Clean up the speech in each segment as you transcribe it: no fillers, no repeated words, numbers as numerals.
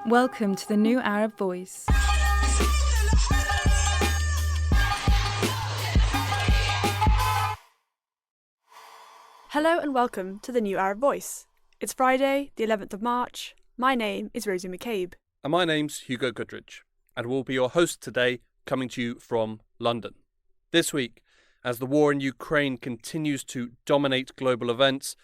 Welcome to the New Arab Voice. Hello and welcome to the New Arab Voice. It's Friday, the 11th of March. My name is Rosie McCabe. And my name's Hugo Goodrich, and we'll be your host today, coming to you from London. This week, as the war in Ukraine continues to dominate global events,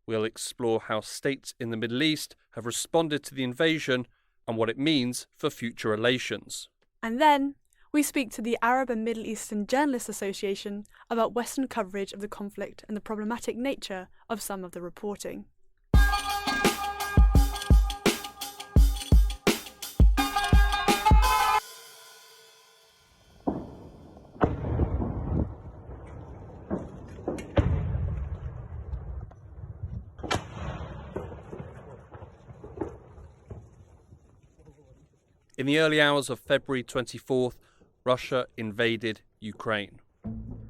we'll explore how states in the Middle East have responded to the invasion and what it means for future relations. And then we speak to the Arab and Middle Eastern Journalists Association about Western coverage of the conflict and the problematic nature of some of the reporting. In the early hours of February 24th, Russia invaded Ukraine.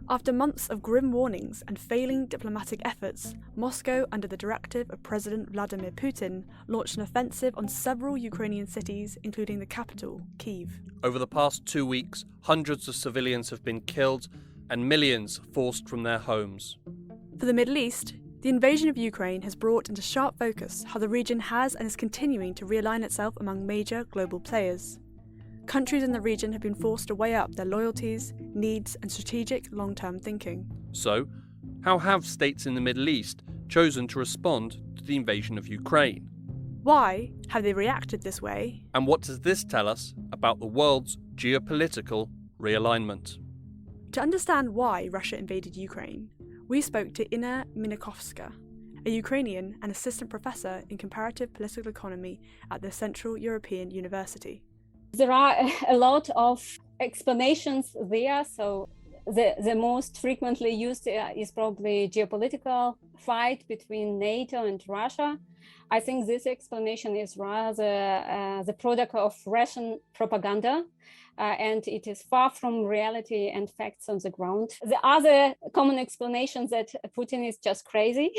After months of grim warnings and failing diplomatic efforts, Moscow, under the directive of President Vladimir Putin, launched an offensive on several Ukrainian cities, including the capital, Kyiv. Over the past 2 weeks, hundreds of civilians have been killed and millions forced from their homes. For the Middle East, the invasion of Ukraine has brought into sharp focus how the region has and is continuing to realign itself among major global players. Countries in the region have been forced to weigh up their loyalties, needs, and strategic long-term thinking. So, how have states in the Middle East chosen to respond to the invasion of Ukraine? Why have they reacted this way? And what does this tell us about the world's geopolitical realignment? To understand why Russia invaded Ukraine, we spoke to Melnykovska, a Ukrainian and assistant professor in comparative political economy at the Central European University. There are a lot of explanations there. So the most frequently used is probably geopolitical fight between NATO and Russia. I think this explanation is rather the product of Russian propaganda, and it is far from reality and facts on the ground. The other common explanation that Putin is just crazy,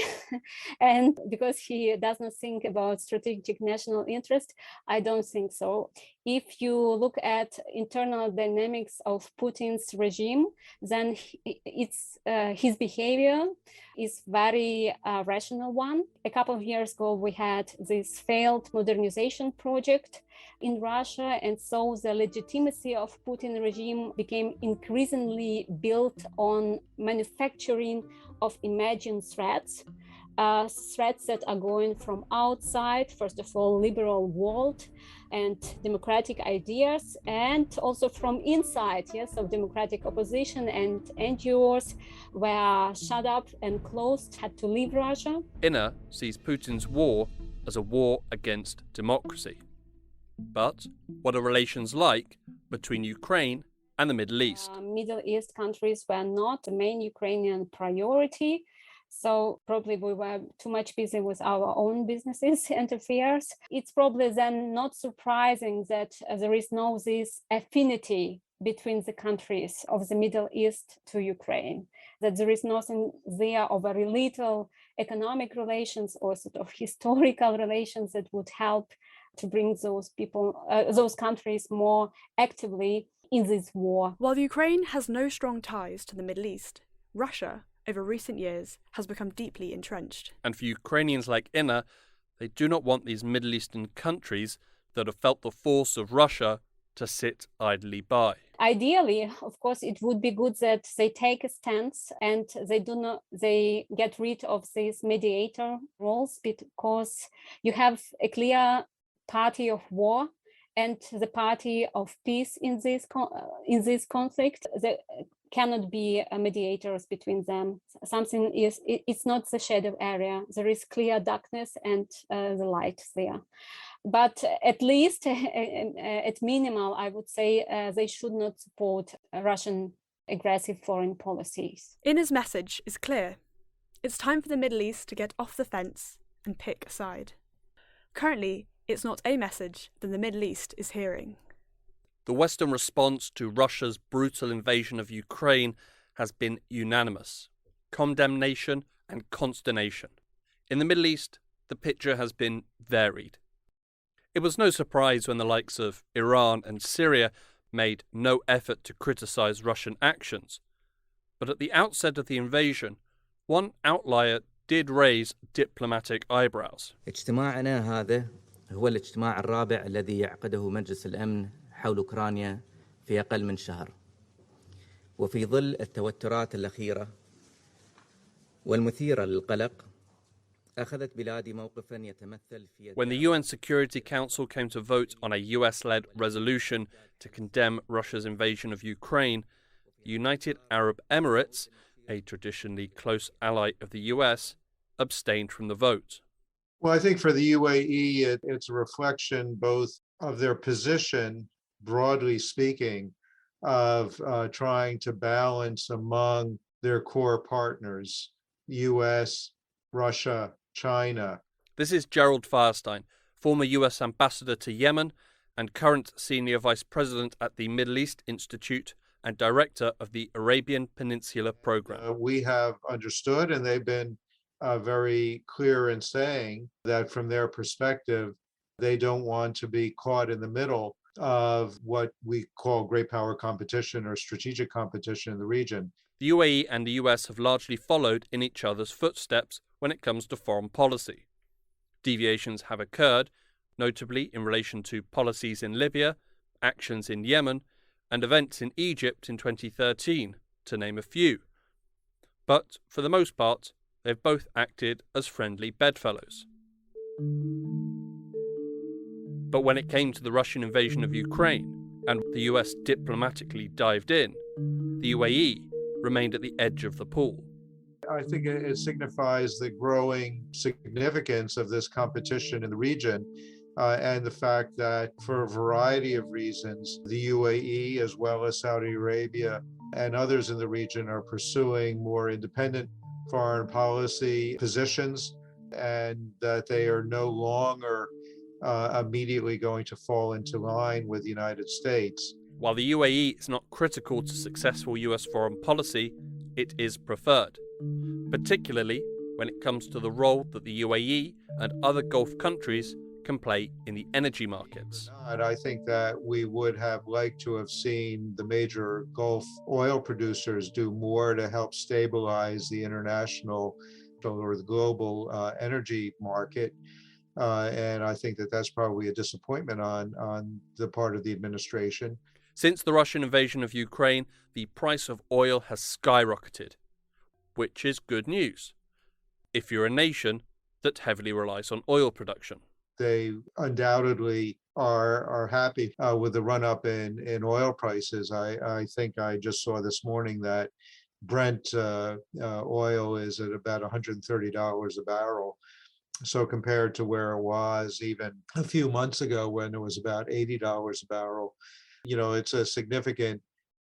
and because he does not think about strategic national interest, I don't think so. If you look at internal dynamics of Putin's regime, then his behavior is very rational one. A couple of years ago, we had this failed modernization project in Russia, and so the legitimacy of Putin regime became increasingly built on manufacturing of imagined threats. Threats that are going from outside, first of all, liberal world and democratic ideas, and also from inside, yes, of democratic opposition and NGOs were shut up and closed, had to leave Russia. Inna sees Putin's war as a war against democracy. But what are relations like between Ukraine and the Middle East? Middle East countries were not the main Ukrainian priority. So probably we were too much busy with our own businesses and affairs. It's probably then not surprising that there is no this affinity between the countries of the Middle East to Ukraine, that there is nothing there of very little economic relations or sort of historical relations that would help to bring those countries more actively in this war. While Ukraine has no strong ties to the Middle East, Russia, over recent years, has become deeply entrenched. And for Ukrainians like Inna, they do not want these Middle Eastern countries that have felt the force of Russia to sit idly by. Ideally, of course, it would be good that they take a stance and they get rid of these mediator roles, because you have a clear party of war and the party of peace in this conflict. There cannot be mediators between them. It's not the shadow area. There is clear darkness and the light there. But at least, at minimal, I would say they should not support Russian aggressive foreign policies. Inna's message is clear. It's time for the Middle East to get off the fence and pick a side. Currently, it's not a message that the Middle East is hearing. The Western response to Russia's brutal invasion of Ukraine has been unanimous: condemnation and consternation. In the Middle East, the picture has been varied. It was no surprise when the likes of Iran and Syria made no effort to criticize Russian actions. But at the outset of the invasion, one outlier did raise diplomatic eyebrows. اجتماعنا هذا هو الاجتماع الرابع الذي يعقده مجلس الأمن حول أوكرانيا في أقل من شهر. وفي ظل التوترات الأخيرة والمثيرة للقلق أخذت بلادي موقفا يتمثل في When the UN Security Council came to vote on a US-led resolution to condemn Russia's invasion of Ukraine, the United Arab Emirates, a traditionally close ally of the US, abstained from the vote. Well, I think for the UAE, it's a reflection both of their position, broadly speaking, of trying to balance among their core partners, US, Russia, China. This is Gerald Feierstein, former US ambassador to Yemen and current senior vice president at the Middle East Institute and director of the Arabian Peninsula program. We have understood, and they've been very clear in saying that from their perspective, they don't want to be caught in the middle of what we call great power competition or strategic competition in the region. The UAE and the US have largely followed in each other's footsteps when it comes to foreign policy. Deviations have occurred, notably in relation to policies in Libya, actions in Yemen, and events in Egypt in 2013, to name a few. But, for the most part, they've both acted as friendly bedfellows. But when it came to the Russian invasion of Ukraine, and the US diplomatically dived in, the UAE remained at the edge of the pool. I think it signifies the growing significance of this competition in the region and the fact that for a variety of reasons, the UAE as well as Saudi Arabia and others in the region are pursuing more independent foreign policy positions, and that they are no longer immediately going to fall into line with the United States. While the UAE is not critical to successful US foreign policy, it is preferred, particularly when it comes to the role that the UAE and other Gulf countries can play in the energy markets. And I think that we would have liked to have seen the major Gulf oil producers do more to help stabilize the international or the global energy market. And I think that that's probably a disappointment on the part of the administration. Since the Russian invasion of Ukraine, the price of oil has skyrocketed, which is good news if you're a nation that heavily relies on oil production. They undoubtedly are happy with the run-up in oil prices. I think I just saw this morning that Brent oil is at about $130 a barrel. So compared to where it was even a few months ago when it was about $80 a barrel, it's a significant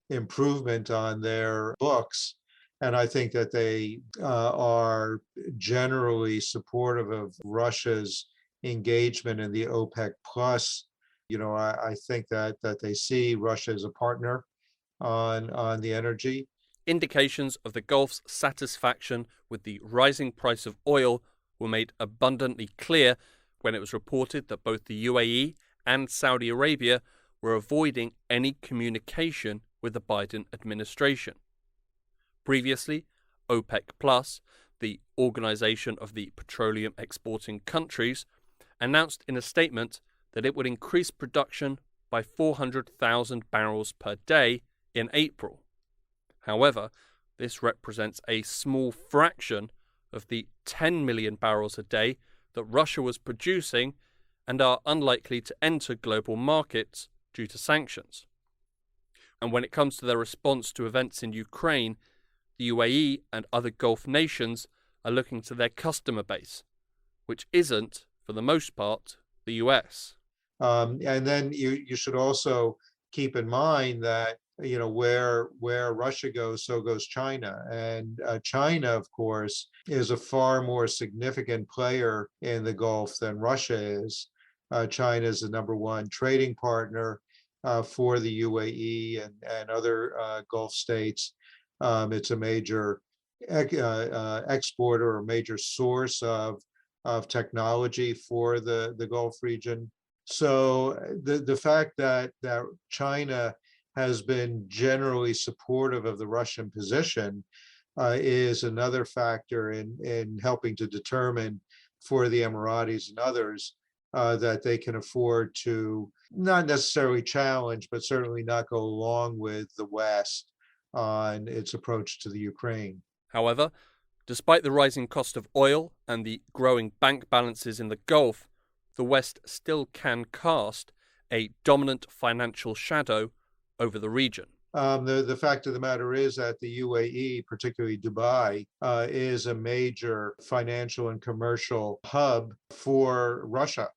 improvement on their books. And I think that they are generally supportive of Russia's engagement in the OPEC plus. I think that they see Russia as a partner on the energy. Indications of the Gulf's satisfaction with the rising price of oil were made abundantly clear when it was reported that both the UAE and Saudi Arabia were avoiding any communication with the Biden administration. Previously, OPEC+, the Organization of the Petroleum Exporting Countries, announced in a statement that it would increase production by 400,000 barrels per day in April. However, this represents a small fraction of the 10 million barrels a day that Russia was producing and are unlikely to enter global markets due to sanctions. And when it comes to their response to events in Ukraine, the UAE and other Gulf nations are looking to their customer base, which isn't, for the most part, the US. And then you should also keep in mind that where Russia goes, so goes China. And China, of course, is a far more significant player in the Gulf than Russia is. China is the number one trading partner for the UAE and other Gulf states. It's a major exporter or major source of technology for the Gulf region. So the fact that China has been generally supportive of the Russian position is another factor in helping to determine for the Emiratis and others that they can afford to not necessarily challenge, but certainly not go along with the West on its approach to the Ukraine. However, despite the rising cost of oil and the growing bank balances in the Gulf, the West still can cast a dominant financial shadow over the region. The fact of the matter is that the UAE, particularly Dubai, is a major financial and commercial hub for Russia.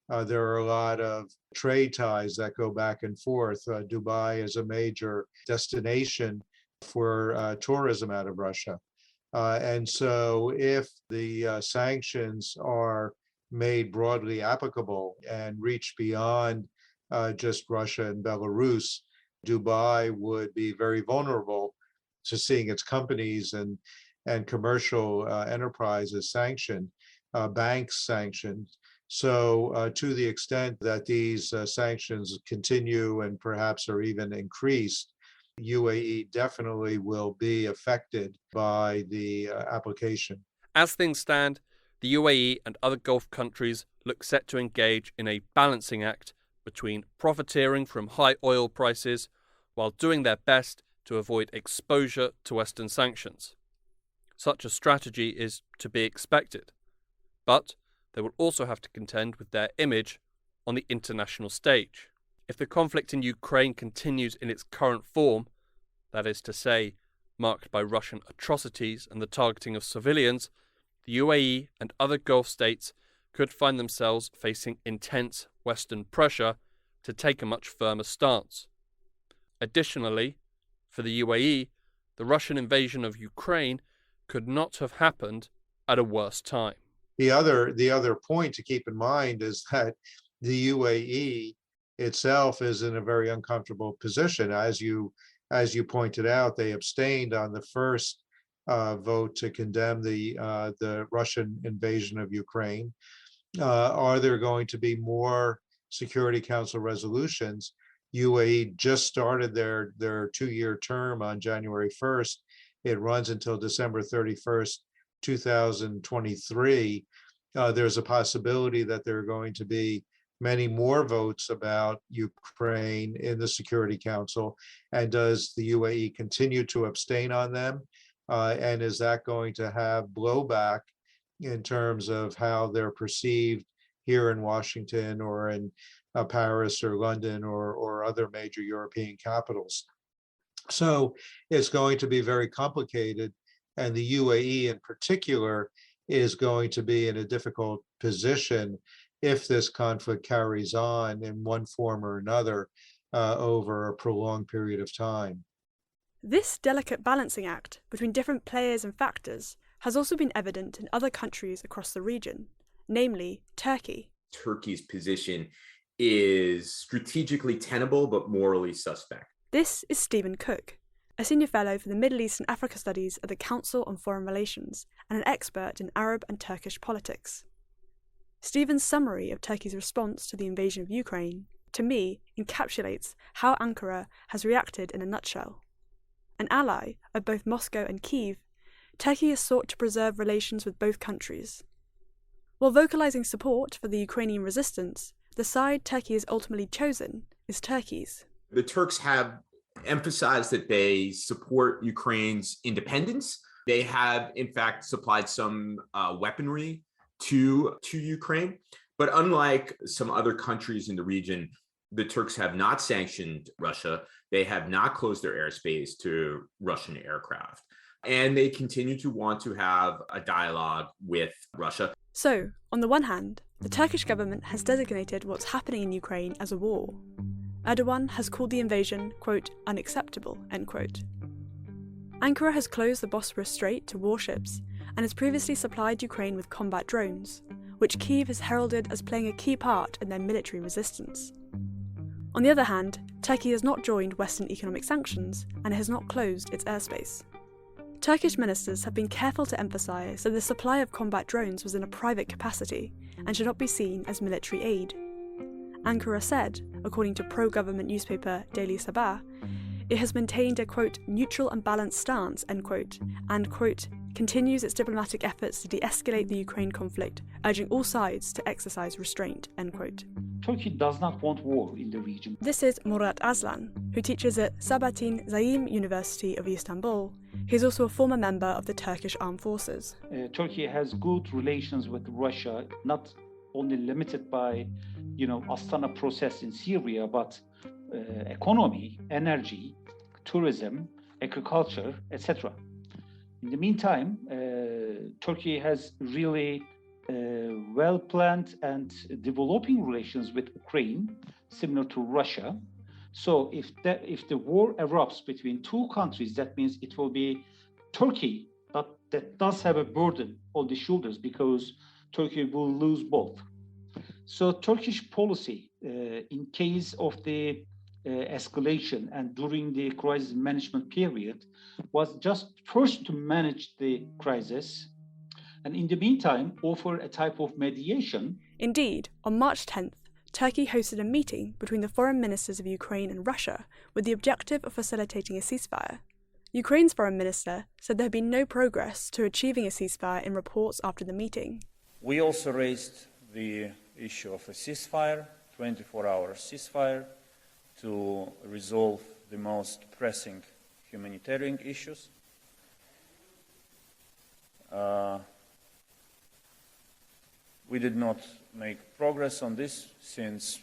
There are a lot of trade ties that go back and forth. Dubai is a major destination for tourism out of Russia. And so if the sanctions are made broadly applicable and reach beyond just Russia and Belarus, Dubai would be very vulnerable to seeing its companies and commercial enterprises sanctioned, banks sanctioned. So to the extent that these sanctions continue and perhaps are even increased, UAE definitely will be affected by the application. As things stand, the UAE and other Gulf countries look set to engage in a balancing act between profiteering from high oil prices while doing their best to avoid exposure to Western sanctions. Such a strategy is to be expected, but they will also have to contend with their image on the international stage. If the conflict in Ukraine continues in its current form, that is to say, marked by Russian atrocities and the targeting of civilians, the UAE and other Gulf states could find themselves facing intense Western pressure to take a much firmer stance. Additionally, for the UAE, the Russian invasion of Ukraine could not have happened at a worse time. The other point to keep in mind is that the UAE itself is in a very uncomfortable position. As you pointed out, they abstained on the first vote to condemn the Russian invasion of Ukraine. Are there going to be more Security Council resolutions? UAE just started their 2-year term on January 1st. It runs until December 31st, 2023. There's a possibility that there are going to be many more votes about Ukraine in the Security Council. And does the UAE continue to abstain on them? And is that going to have blowback in terms of how they're perceived here in Washington or in Paris or London or other major European capitals? So it's going to be very complicated. And the UAE in particular is going to be in a difficult position if this conflict carries on in one form or another over a prolonged period of time. This delicate balancing act between different players and factors has also been evident in other countries across the region, namely Turkey. Turkey's position is strategically tenable but morally suspect. This is Stephen Cook, a senior fellow for the Middle East and Africa Studies at the Council on Foreign Relations and an expert in Arab and Turkish politics. Stephen's summary of Turkey's response to the invasion of Ukraine, to me, encapsulates how Ankara has reacted in a nutshell. An ally of both Moscow and Kyiv, Turkey has sought to preserve relations with both countries. While vocalizing support for the Ukrainian resistance, the side Turkey has ultimately chosen is Turkey's. The Turks have emphasized that they support Ukraine's independence. They have, in fact, supplied some weaponry to Ukraine. But unlike some other countries in the region, the Turks have not sanctioned Russia. They have not closed their airspace to Russian aircraft. And they continue to want to have a dialogue with Russia. So, on the one hand, the Turkish government has designated what's happening in Ukraine as a war. Erdogan has called the invasion, quote, unacceptable, end quote. Ankara has closed the Bosporus Strait to warships and has previously supplied Ukraine with combat drones, which Kyiv has heralded as playing a key part in their military resistance. On the other hand, Turkey has not joined Western economic sanctions and has not closed its airspace. Turkish ministers have been careful to emphasise that the supply of combat drones was in a private capacity and should not be seen as military aid. Ankara said, according to pro-government newspaper Daily Sabah, it has maintained a, quote, neutral and balanced stance, end quote, and, quote, continues its diplomatic efforts to de-escalate the Ukraine conflict, urging all sides to exercise restraint, end quote. Turkey does not want war in the region. This is Murat Aslan, who teaches at Sabahattin Zaim University of Istanbul. He's also a former member of the Turkish Armed Forces. Turkey has good relations with Russia, not only limited by, Astana process in Syria, but economy, energy, tourism, agriculture, etc. In the meantime, Turkey has really well-planned and developing relations with Ukraine, similar to Russia. So if the war erupts between two countries, that means it will be Turkey that does have a burden on the shoulders, because Turkey will lose both. So Turkish policy, in case of the escalation and during the crisis management period, was just first to manage the crisis, and in the meantime offer a type of mediation. Indeed, on March 10th, Turkey hosted a meeting between the foreign ministers of Ukraine and Russia with the objective of facilitating a ceasefire. Ukraine's foreign minister said there had been no progress to achieving a ceasefire in reports after the meeting. We also raised the issue of a ceasefire, 24-hour ceasefire, to resolve the most pressing humanitarian issues. We did not make progress on this since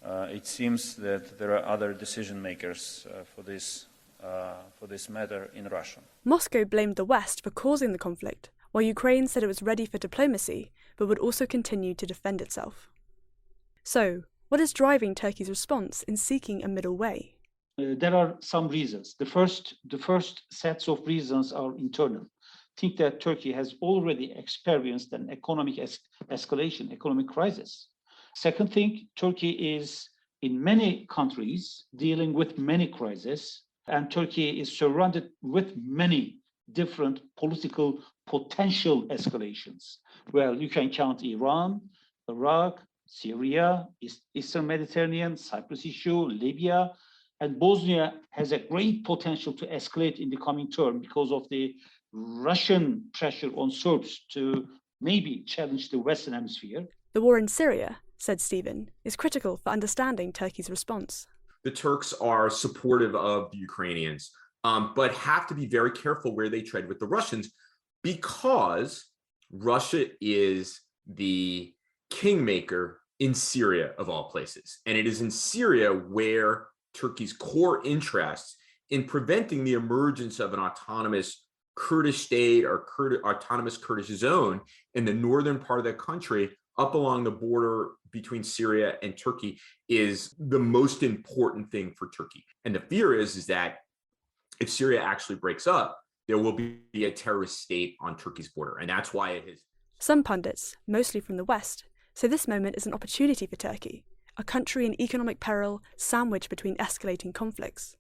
it seems that there are other decision makers for this matter in Russia. Moscow blamed the West for causing the conflict, while Ukraine said it was ready for diplomacy but would also continue to defend itself. So, what is driving Turkey's response in seeking a middle way? There are some reasons. The first sets of reasons are internal. I think that Turkey has already experienced an economic escalation, economic crisis. Second thing, Turkey is in many countries dealing with many crises, and Turkey is surrounded with many different political potential escalations. Well, you can count Iran, Iraq, Syria, Eastern Mediterranean, Cyprus issue, Libya, and Bosnia has a great potential to escalate in the coming term because of the Russian pressure on Serbs to maybe challenge the Western Hemisphere. The war in Syria, said Stephen, is critical for understanding Turkey's response. The Turks are supportive of the Ukrainians, but have to be very careful where they tread with the Russians, because Russia is the kingmaker in Syria of all places. And it is in Syria where Turkey's core interests in preventing the emergence of an autonomous Kurdish state or autonomous Kurdish zone in the northern part of the country up along the border between Syria and Turkey is the most important thing for Turkey. And the fear is that if Syria actually breaks up, there will be a terrorist state on Turkey's border. And that's why it is. Some pundits, mostly from the West, say this moment is an opportunity for Turkey, a country in economic peril sandwiched between escalating conflicts.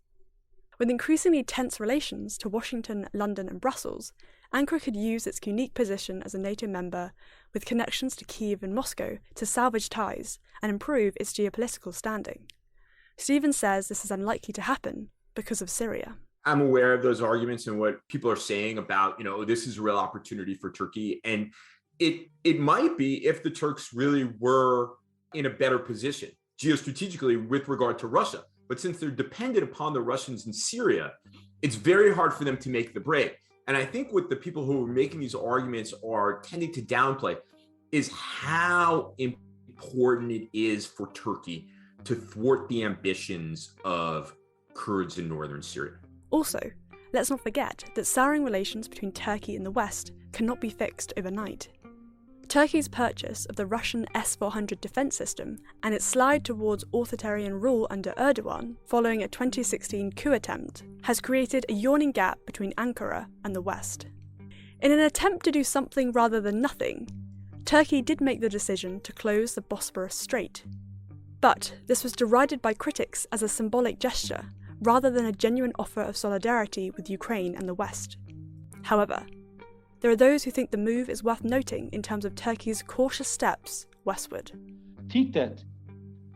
With increasingly tense relations to Washington, London and Brussels, Ankara could use its unique position as a NATO member with connections to Kyiv and Moscow to salvage ties and improve its geopolitical standing. Stephen says this is unlikely to happen because of Syria. I'm aware of those arguments and what people are saying about, this is a real opportunity for Turkey. And it might be if the Turks really were in a better position geostrategically with regard to Russia. But since they're dependent upon the Russians in Syria, it's very hard for them to make the break. And I think what the people who are making these arguments are tending to downplay is how important it is for Turkey to thwart the ambitions of Kurds in northern Syria. Also, let's not forget that souring relations between Turkey and the West cannot be fixed overnight. Turkey's purchase of the Russian S-400 defence system and its slide towards authoritarian rule under Erdogan following a 2016 coup attempt has created a yawning gap between Ankara and the West. In an attempt to do something rather than nothing, Turkey did make the decision to close the Bosporus Strait. But this was derided by critics as a symbolic gesture rather than a genuine offer of solidarity with Ukraine and the West. However, there are those who think the move is worth noting in terms of Turkey's cautious steps westward. I think that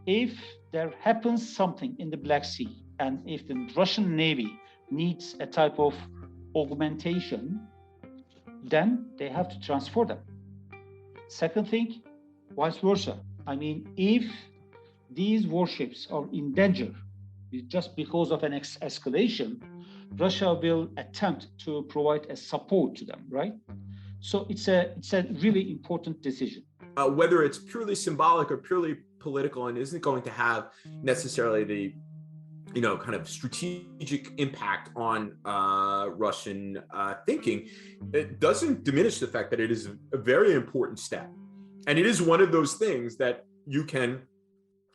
if there happens something in the Black Sea, and if the Russian Navy needs a type of augmentation, then they have to transfer them. Second thing, vice versa. I mean, if these warships are in danger just because of an escalation, Russia will attempt to provide a support to them, right? So it's a really important decision. Whether it's purely symbolic or purely political and isn't going to have necessarily the kind of strategic impact on Russian thinking, it doesn't diminish the fact that it is a very important step. And it is one of those things that you can,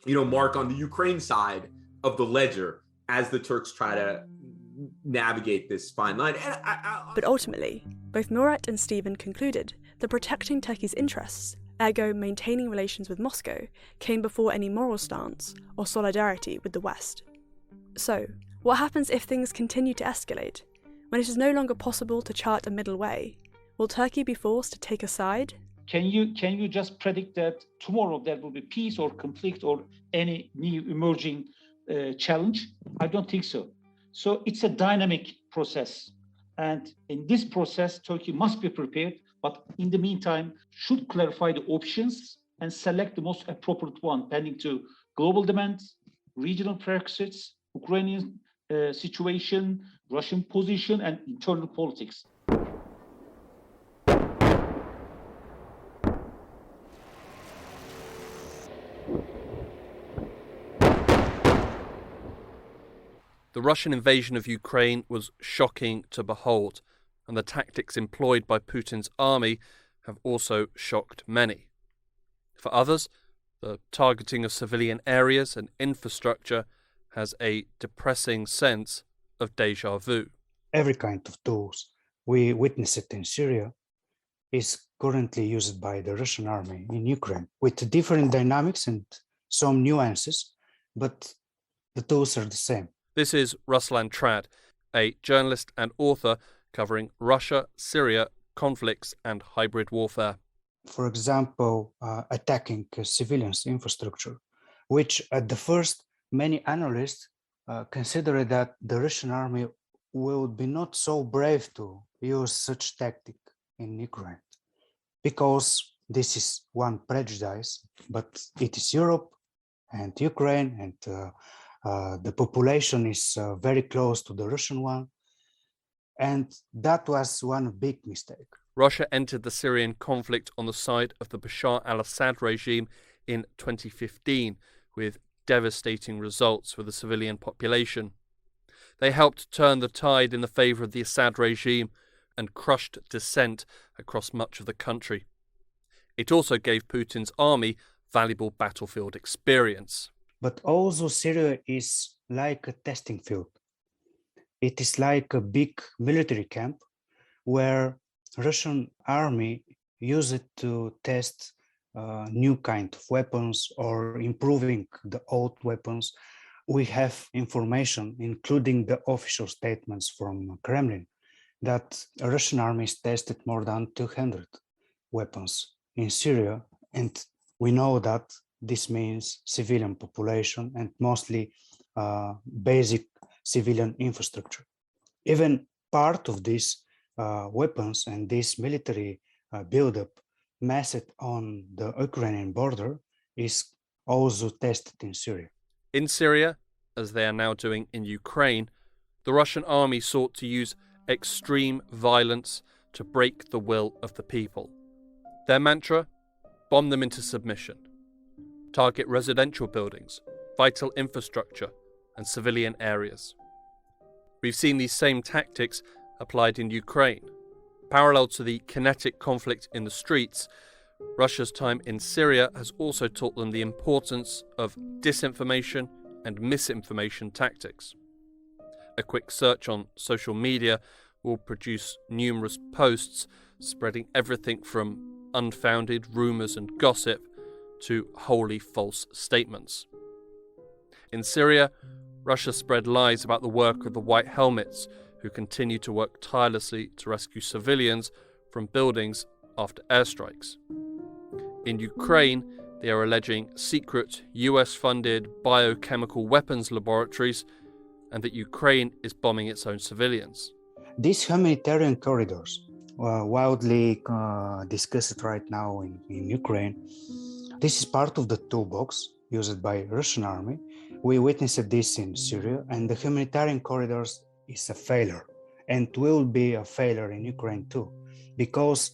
mark on the Ukraine side of the ledger as the Turks try to navigate this fine line. And But ultimately, both Murat and Stephen concluded that protecting Turkey's interests, ergo maintaining relations with Moscow, came before any moral stance or solidarity with the West. So, what happens if things continue to escalate? When it is no longer possible to chart a middle way, will Turkey be forced to take a side? Can you just predict that tomorrow there will be peace or conflict or any new emerging challenge? I don't think so. So it's a dynamic process. And in this process, Turkey must be prepared, but in the meantime, should clarify the options and select the most appropriate one, pending to global demands, regional prerequisites, Ukrainian situation, Russian position, and internal politics. The Russian invasion of Ukraine was shocking to behold, and the tactics employed by Putin's army have also shocked many. For others, the targeting of civilian areas and infrastructure has a depressing sense of déjà vu. Every kind of tools we witness it in Syria is currently used by the Russian army in Ukraine with different dynamics and some nuances, but the tools are the same. This is Ruslan, a journalist and author covering Russia, Syria, conflicts and hybrid warfare. For example, attacking civilians' infrastructure, which at the first many analysts consider that the Russian army will be not so brave to use such tactic in Ukraine, because this is one prejudice, but it is Europe and Ukraine, and the population is very close to the Russian one, and that was one big mistake. Russia entered the Syrian conflict on the side of the Bashar al-Assad regime in 2015, with devastating results for the civilian population. They helped turn the tide in the favour of the Assad regime and crushed dissent across much of the country. It also gave Putin's army valuable battlefield experience. But also Syria is like a testing field. It is like a big military camp where Russian army use it to test new kind of weapons or improving the old weapons. We have information, including the official statements from Kremlin, that the Russian army has tested more than 200 weapons in Syria, and we know that this means civilian population and mostly basic civilian infrastructure. Even part of these weapons and this military buildup massed on the Ukrainian border is also tested in Syria. In Syria, as they are now doing in Ukraine, the Russian army sought to use extreme violence to break the will of the people. Their mantra? Bomb them into submission. Target residential buildings, vital infrastructure, and civilian areas. We've seen these same tactics applied in Ukraine. Parallel to the kinetic conflict in the streets, Russia's time in Syria has also taught them the importance of disinformation and misinformation tactics. A quick search on social media will produce numerous posts spreading everything from unfounded rumours and gossip to wholly false statements. In Syria, Russia spread lies about the work of the White Helmets, who continue to work tirelessly to rescue civilians from buildings after airstrikes. In Ukraine, They are alleging secret US-funded biochemical weapons laboratories and that Ukraine is bombing its own civilians. These humanitarian corridors, wildly discussed right now in Ukraine, this is part of the toolbox used by Russian army. We witnessed this in Syria, and the humanitarian corridors is a failure, and will be a failure in Ukraine too, because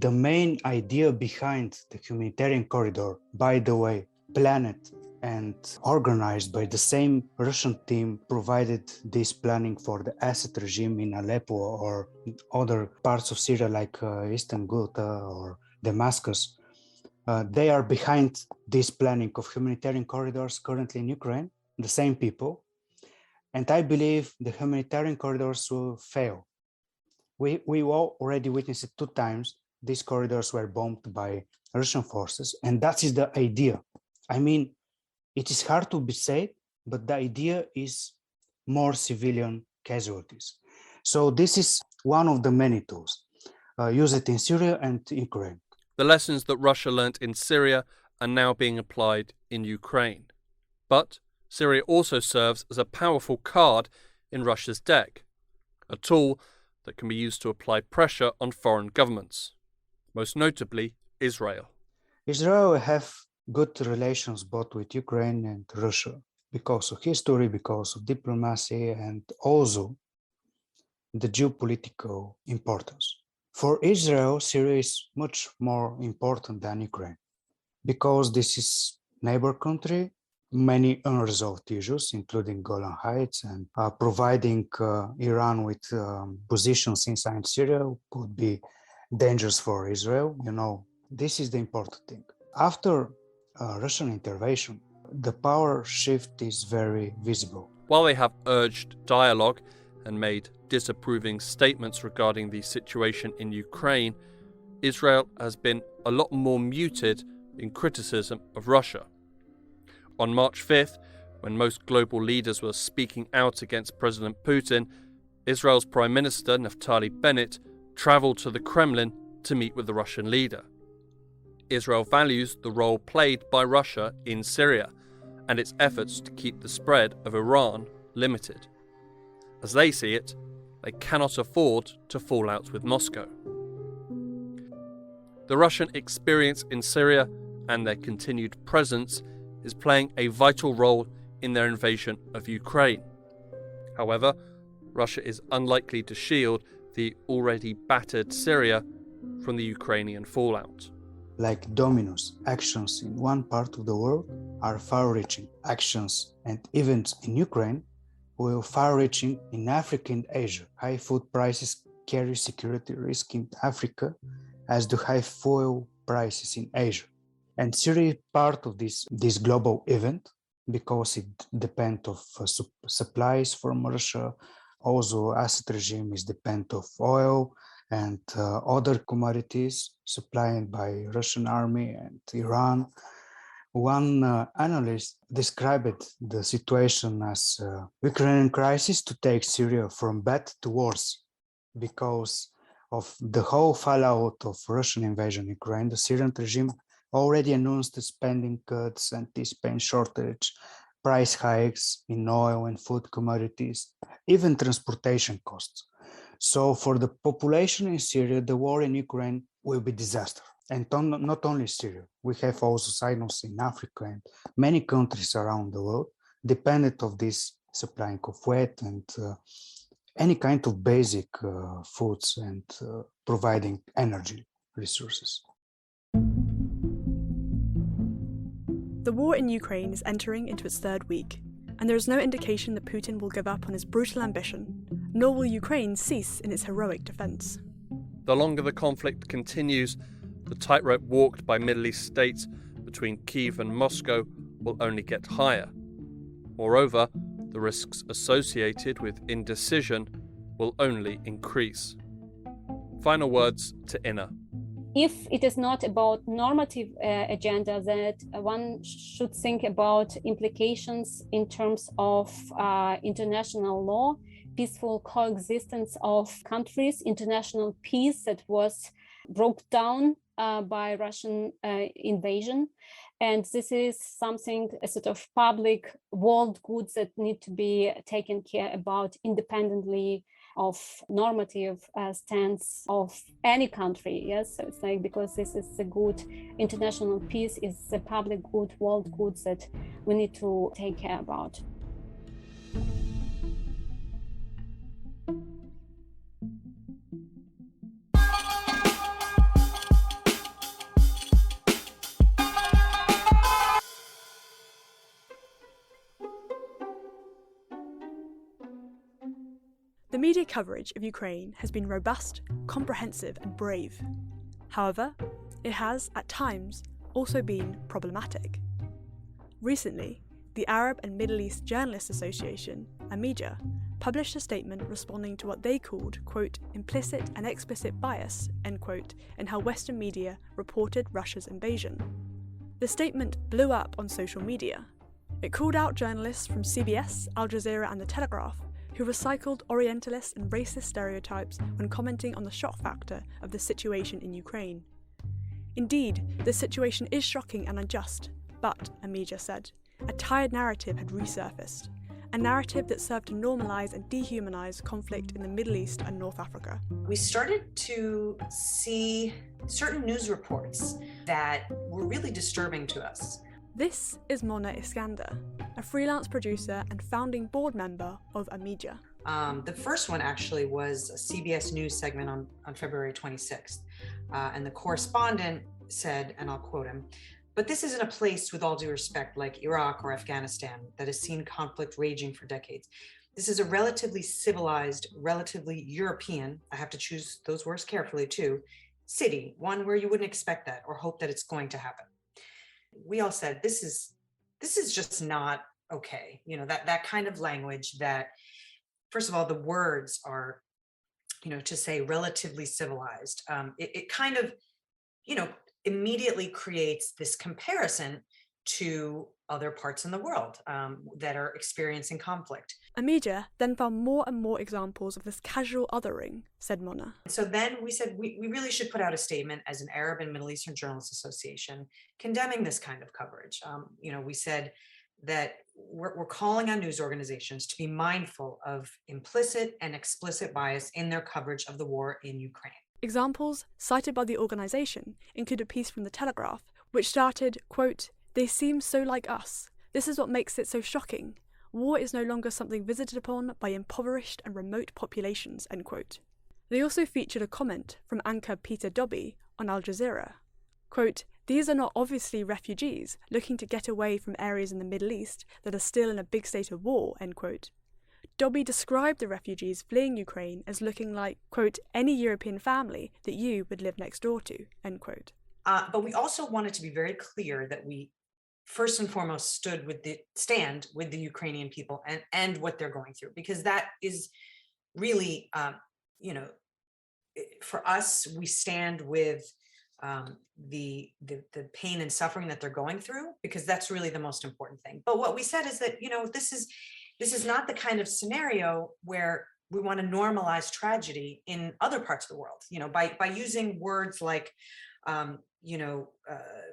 the main idea behind the humanitarian corridor, by the way, planned and organized by the same Russian team provided this planning for the Assad regime in Aleppo or other parts of Syria like Eastern Ghouta or Damascus. They are behind this planning of humanitarian corridors currently in Ukraine, the same people. And I believe the humanitarian corridors will fail. We all already witnessed it 2 times. These corridors were bombed by Russian forces, and that is the idea. I mean, it is hard to be said, but the idea is more civilian casualties. So this is one of the many tools used in Syria and Ukraine. The lessons that Russia learnt in Syria are now being applied in Ukraine. But Syria also serves as a powerful card in Russia's deck, a tool that can be used to apply pressure on foreign governments, most notably Israel. Israel have good relations both with Ukraine and Russia because of history, because of diplomacy, and also the geopolitical importance. For Israel, Syria is much more important than Ukraine because this is neighbor country, many unresolved issues, including Golan Heights, and providing Iran with positions inside Syria could be dangerous for Israel. You know, this is the important thing. After Russian intervention, the power shift is very visible. While they have urged dialogue and made disapproving statements regarding the situation in Ukraine, Israel has been a lot more muted in criticism of Russia. On March 5th, when most global leaders were speaking out against President Putin, Israel's Prime Minister Naftali Bennett travelled to the Kremlin to meet with the Russian leader. Israel values the role played by Russia in Syria and its efforts to keep the spread of Iran limited. As they see it, they cannot afford to fall out with Moscow. The Russian experience in Syria and their continued presence is playing a vital role in their invasion of Ukraine. However, Russia is unlikely to shield the already battered Syria from the Ukrainian fallout. Like dominoes, actions in one part of the world are far-reaching. Actions and events in Ukraine will far-reaching in Africa and Asia. High food prices carry security risk in Africa, as do high fuel prices in Asia. And Syria is part of this global event because it depends of supplies from Russia. Also, Assad regime is dependent of oil and other commodities supplied by Russian army and Iran. One analyst described the situation as a Ukrainian crisis to take Syria from bad to worse because of the whole fallout of Russian invasion in Ukraine. The Syrian regime already announced spending cuts, anticipating shortage, price hikes in oil and food commodities, even transportation costs. So for the population in Syria, the war in Ukraine will be disaster. And not only Syria, we have also signals in Africa and many countries around the world dependent of this supplying of wheat and any kind of basic foods and providing energy resources. The war in Ukraine is entering into its 3rd week, and there is no indication that Putin will give up on his brutal ambition, nor will Ukraine cease in its heroic defence. The longer the conflict continues, the tightrope walked by Middle East states between Kyiv and Moscow will only get higher. Moreover, the risks associated with indecision will only increase. Final words to Inna. If it is not about normative agenda, that one should think about implications in terms of international law, peaceful coexistence of countries, international peace that was broke down by Russian invasion. And this is something, a sort of public world goods that need to be taken care about independently of normative stance of any country. Yes, so it's like, because this is a good international peace, is a public good, world goods that we need to take care about. The media coverage of Ukraine has been robust, comprehensive, and brave. However, it has, at times, also been problematic. Recently, the Arab and Middle East Journalists Association, AMIJA, published a statement responding to what they called, quote, implicit and explicit bias, end quote, in how Western media reported Russia's invasion. The statement blew up on social media. It called out journalists from CBS, Al Jazeera, and The Telegraph, who recycled Orientalist and racist stereotypes when commenting on the shock factor of the situation in Ukraine. Indeed, the situation is shocking and unjust, but, AMIJA said, a tired narrative had resurfaced, a narrative that served to normalise and dehumanise conflict in the Middle East and North Africa. We started to see certain news reports that were really disturbing to us. This is Mona Iskander, a freelance producer and founding board member of AMIJA. The first one actually was a CBS News segment on February 26th. And the correspondent said, and I'll quote him, "But this isn't a place, with all due respect, like Iraq or Afghanistan, that has seen conflict raging for decades. This is a relatively civilized, relatively European, I have to choose those words carefully too, city, one where you wouldn't expect that or hope that it's going to happen." We all said, this is just not okay. You know, that kind of language that, first of all, the words are, you know, to say relatively civilized, it kind of, you know, immediately creates this comparison to other parts in the world that are experiencing conflict. AMIJA then found more and more examples of this casual othering, said Mona. So then we said we really should put out a statement as an Arab and Middle Eastern Journalists Association condemning this kind of coverage. You know, we said that we're calling on news organizations to be mindful of implicit and explicit bias in their coverage of the war in Ukraine. Examples cited by the organisation include a piece from The Telegraph, which started, quote, "They seem so like us. This is what makes it so shocking. War is no longer something visited upon by impoverished and remote populations," end quote. They also featured a comment from anchor Peter Dobby on Al Jazeera. Quote, "These are not obviously refugees looking to get away from areas in the Middle East that are still in a big state of war," end quote. Dobby described the refugees fleeing Ukraine as looking like, quote, "any European family that you would live next door to," end quote. But we also wanted to be very clear that we first and foremost stand with the Ukrainian people and what they're going through, because that is really, you know, for us, we stand with the pain and suffering that they're going through, because that's really the most important thing. But what we said is that, you know, this is not the kind of scenario where we want to normalize tragedy in other parts of the world, you know, by using words like, you know,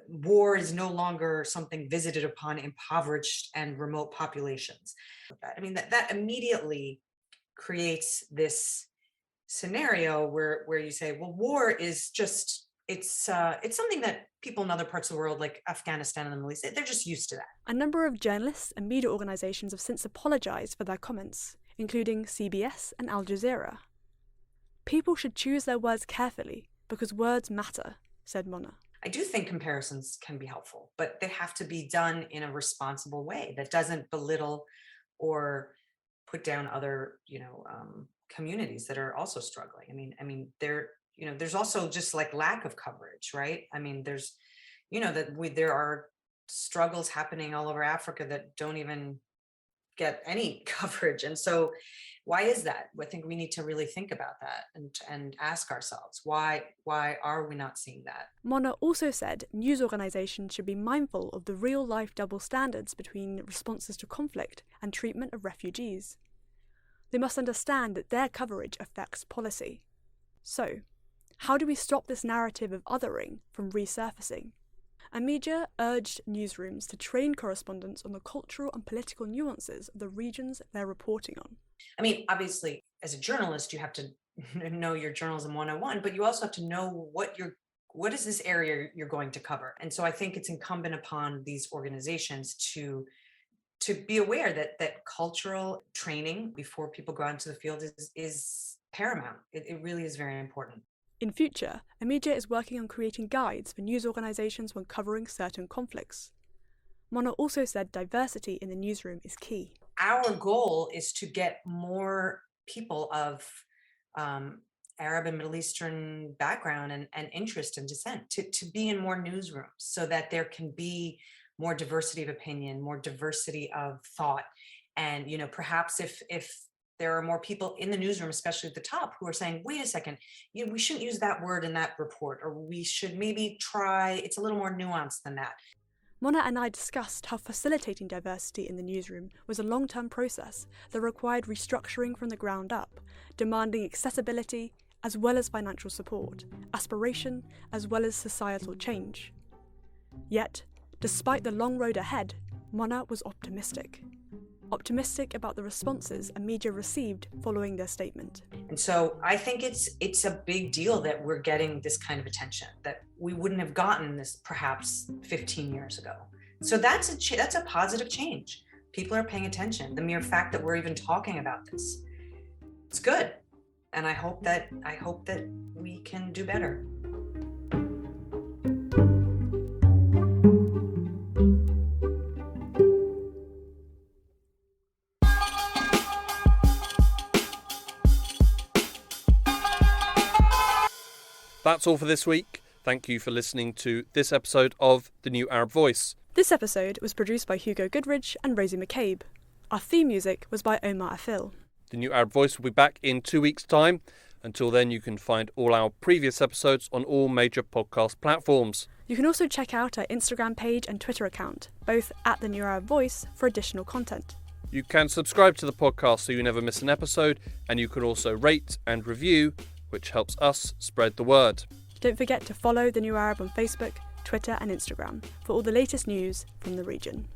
war is no longer something visited upon impoverished and remote populations. I mean, that immediately creates this scenario where you say, well, war is just, it's something that people in other parts of the world, like Afghanistan and the Middle East, they're just used to that. A number of journalists and media organisations have since apologised for their comments, including CBS and Al Jazeera. "People should choose their words carefully because words matter," said Mona. I do think comparisons can be helpful, but they have to be done in a responsible way that doesn't belittle or put down other, you know, communities that are also struggling. I mean, you know, there's also just like lack of coverage, right? I mean, there's, you know, there are struggles happening all over Africa that don't even get any coverage. And so why is that? I think we need to really think about that and ask ourselves, why are we not seeing that? Mona also said news organisations should be mindful of the real-life double standards between responses to conflict and treatment of refugees. They must understand that their coverage affects policy. So, how do we stop this narrative of othering from resurfacing? Media urged newsrooms to train correspondents on the cultural and political nuances of the regions they're reporting on. I mean, obviously, as a journalist, you have to know your journalism 101, but you also have to know what is this area you're going to cover. And so I think it's incumbent upon these organizations to be aware that cultural training before people go out into the field is paramount. It really is very important. In future, media is working on creating guides for news organizations when covering certain conflicts. Mona also said diversity in the newsroom is key. Our goal is to get more people of Arab and Middle Eastern background and interest and descent to be in more newsrooms so that there can be more diversity of opinion, more diversity of thought. And, perhaps if there are more people in the newsroom, especially at the top, who are saying, wait a second, we shouldn't use that word in that report, or we should maybe try, it's a little more nuanced than that. Mona and I discussed how facilitating diversity in the newsroom was a long-term process that required restructuring from the ground up, demanding accessibility as well as financial support, aspiration as well as societal change. Yet, despite the long road ahead, Mona was optimistic about the responses media received following their statement. And so I think it's a big deal that we're getting this kind of attention, that we wouldn't have gotten this perhaps 15 years ago. So that's a positive change. People are paying attention. The mere fact that we're even talking about this, it's good. And I hope that we can do better. That's all for this week. Thank you for listening to this episode of The New Arab Voice. This episode was produced by Hugo Goodridge and Rosie McCabe. Our theme music was by Omar Afil. The New Arab Voice will be back in 2 weeks' time. Until then, you can find all our previous episodes on all major podcast platforms. You can also check out our Instagram page and Twitter account, both at The New Arab Voice, for additional content. You can subscribe to the podcast so you never miss an episode, and you can also rate and review, which helps us spread the word. Don't forget to follow The New Arab on Facebook, Twitter and Instagram for all the latest news from the region.